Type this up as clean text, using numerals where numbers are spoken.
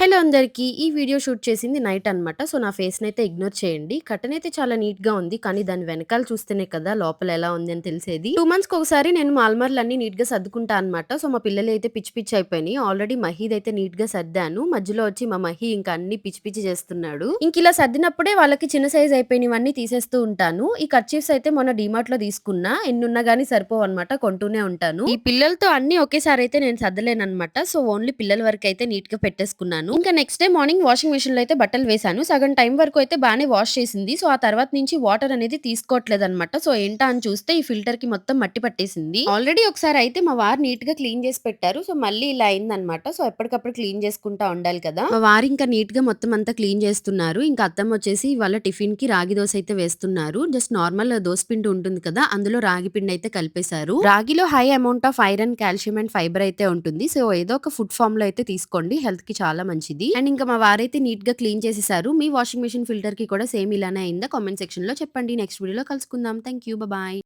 Hello అందరికీ. ఈ video shoot చేసింది నైట్ అనమాట. సో, నా ఫేస్‌నైతే ఇగ్నోర్ చేయండి. కర్టెన్ అయితే చాలా నీట్‌గా ఉంది. కానీ దాని వెనకాల చూస్తేనే కదా లోపల ఎలా ఉంది అని తెలిసేది. 2 మంత్స్‌కొకసారి నేను మా అల్మార్‌లన్నీ నీట్‌గా సర్దుకుంటా అనమాట. సో, మా పిల్లలైతే పిచ్చి పిచ్చి అయిపోయినాయి. ఆల్రెడీ మహీదైతే నీట్‌గా సర్దాను. మధ్యలో వచ్చి మా మహీ ఇంకా అన్నీ పిచ్చి పిచ్చి చేస్తున్నాడు. ఇంకిలా సర్దినప్పుడే వాళ్ళకి చిన్న సైజ్ అయిపోయినవన్నీ తీసేస్తూ ఉంటాను. ఈ కర్చీఫ్స్ అయితే మొన్న డీమార్ట్‌లో తీసుకున్నా. ఎన్నున్నా గానీ సరిపోవనమాట. కొంటూనే ఉంటాను. ఈ పిల్లలతో అన్నీ ఒకేసారి అయితే నేను సర్దలేననమాట. సో, ఓన్లీ పిల్లల వరకైతే నీట్‌గా పెట్టేసుకున్నాను. ఇంకా నెక్స్ట్ డే మార్నింగ్ వాషింగ్ మిషన్‌లో అయితే బట్టలు వేశాను. సగం టైం వరకు అయితే బానే వాష్ చేసింది. సో, ఆ తర్వాత నుంచి వాటర్ అనేది తీసుకోవట్లేదన్నమాట. సో, ఏంటా అని చూస్తే ఈ ఫిల్టర్‌కి మొత్తం మట్టి పట్టేసింది. ఆల్రెడీ ఒకసారి అయితే మా వారు నీట్‌గా క్లీన్ చేసి పెట్టారు. సో, మళ్ళీ ఇలా అయిందన్నమాట. సో, ఎప్పటికప్పుడు క్లీన్ చేసుకుంటా ఉండాలి కదా! మా వారు ఇంకా నీట్‌గా మొత్తం అంతా క్లీన్ చేస్తున్నారు. ఇంకా అత్తమ్మ వచ్చేసి ఇవాళ టిఫిన్‌కి రాగి దోస అయితే వేస్తున్నారు. జస్ట్ నార్మల్ దోస పిండి ఉంటుంది కదా! అందులో రాగి పిండి అయితే కలిపేశారు. రాగిలో high amount of iron, calcium and fibre అయితే ఉంటుంది. సో, ఏదో ఒక ఫుడ్ ఫార్మ్‌లో అయితే తీసుకోండి. హెల్త్‌కి చాలా మంచిది. అండ్ ఇంకా మా వారైతే నీట్‌గా క్లీన్ చేసేసారు. మీ వాషింగ్ మెషిన్ ఫిల్టర్‌కి కూడా సేమ్ ఇలానే అయిందా? కామెంట్ సెక్షన్‌లో చెప్పండి. నెక్స్ట్ వీడియోలో కలుసుకుందాం. Thank you. బాయ్.